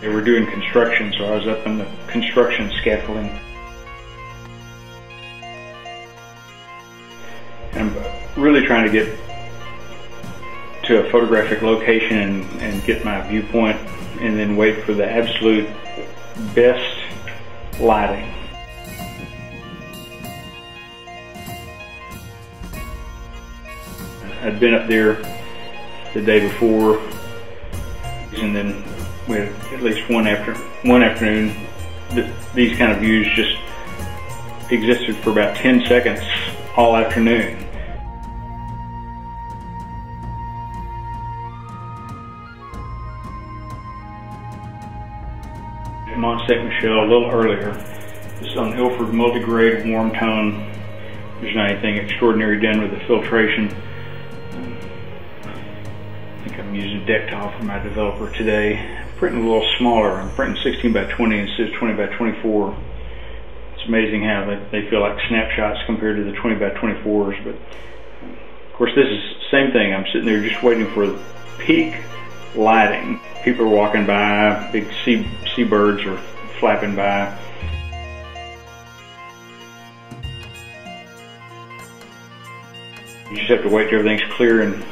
They were doing construction, so I was up in the construction scaffolding. And I'm really trying to get to a photographic location and get my viewpoint, and then wait for the absolute best lighting. I'd been up there the day before, and then we had at least one afternoon. These kind of views just existed for about 10 seconds all afternoon. Mont St. Michel a little earlier. This is on Ilford multigrade warm tone. There's not anything extraordinary done with the filtration. I think I'm using deck tile for my developer today. I'm printing a little smaller. I'm printing 16 by 20 instead of 20 by 24. It's amazing how they feel like snapshots compared to the 20 by 24s. But of course, this is the same thing. I'm sitting there just waiting for the peak lighting. People are walking by, big seabirds are flapping by. You just have to wait till everything's clear and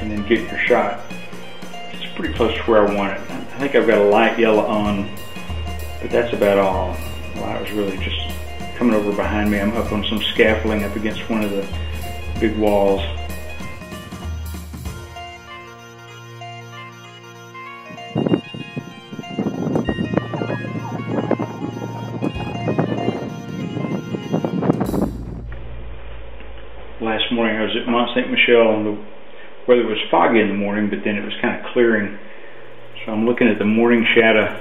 then get your shot. It's pretty close to where I want it. I think I've got a light yellow on, but that's about all. The light was really just coming over behind me. I'm up on some scaffolding up against one of the big walls. Last morning I was at Mont St. Michel, and the weather was foggy in the morning, but then it was kind of clearing. So I'm looking at the morning shadow,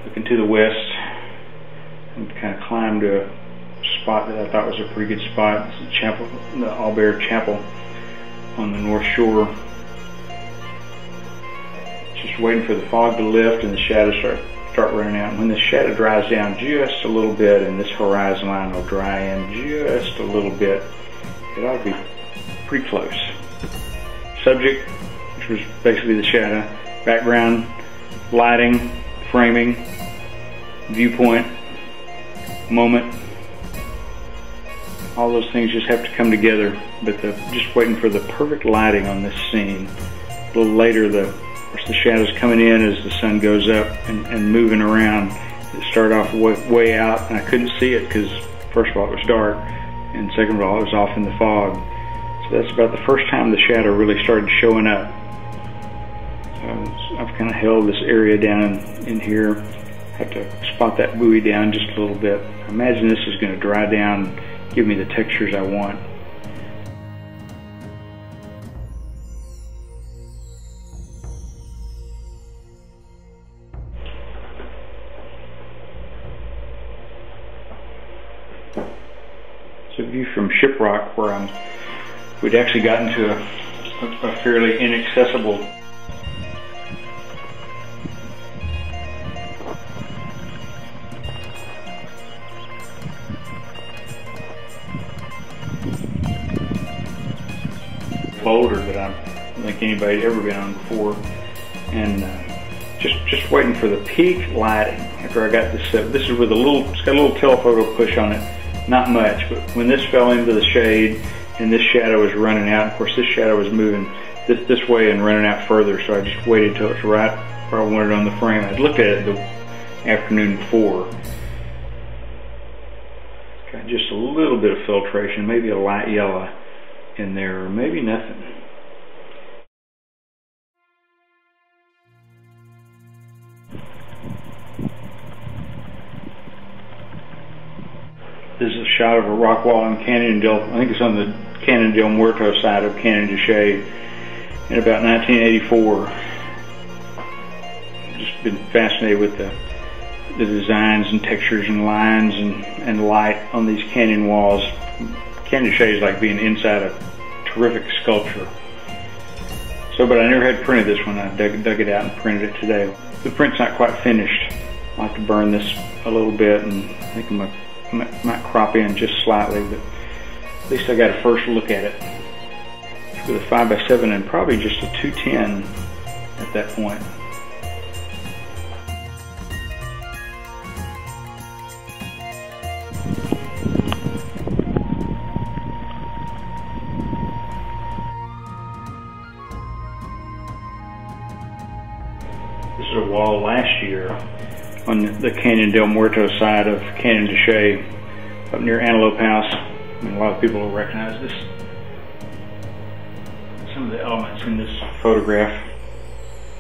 looking to the west, and kind of climbed to a spot that I thought was a pretty good spot. It's the chapel, the Albert Chapel on the North Shore. Just waiting for the fog to lift and the shadows start running out. And when the shadow dries down just a little bit, and this horizon line will dry in just a little bit, it ought to be pretty close. Subject, which was basically the shadow, background, lighting, framing, viewpoint, moment, all those things just have to come together. But just waiting for the perfect lighting on this scene. A little later, the shadows coming in as the sun goes up and moving around. It started off way out, and I couldn't see it because, first of all, it was dark, and second of all, it was off in the fog. So that's about the first time the shadow really started showing up. So I've kind of held this area down in here. Have to spot that buoy down just a little bit. I imagine this is going to dry down and give me the textures I want. It's a view from Shiprock, where we'd actually gotten to a fairly inaccessible boulder that I don't think anybody'd ever been on before, and just waiting for the peak lighting. After I got this set, this is with it's got a little telephoto push on it. Not much, but when this fell into the shade and this shadow was running out, of course this shadow was moving this way and running out further, so I just waited till it's right where I wanted on the frame. I'd looked at it the afternoon before. Got just a little bit of filtration, maybe a light yellow in there, or maybe nothing. This is a shot of a rock wall in Canyon del, I think it's on the Canyon del Muerto side of Canyon de Chelly in about 1984. Just been fascinated with the designs and textures and lines and light on these canyon walls. Canyon de Chelly is like being inside a terrific sculpture. So, but I never had printed this one. I dug it out and printed it today. The print's not quite finished. I like to burn this a little bit, and I think I might crop in just slightly, but at least I got a first look at it. With a 5x7 and probably just a 210 at that point. This is a wall last year on the Canyon del Muerto side of Canyon de Chelly, up near Antelope House. I mean, a lot of people will recognize this. Some of the elements in this photograph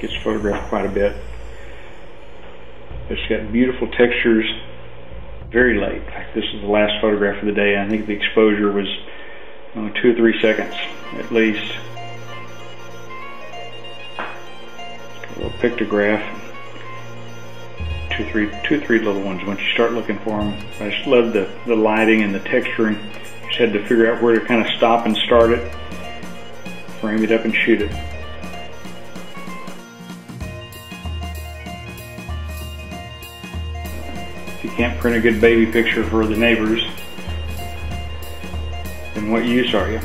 gets photographed quite a bit. It's got beautiful textures, very late. In fact, this is the last photograph of the day. I think the exposure was 2 or 3 seconds at least. A little pictograph. Two or three little ones once you start looking for them. I just love the lighting and the texturing. Just had to figure out where to kind of stop and start it, frame it up and shoot it. If you can't print a good baby picture for the neighbors, then what use are you?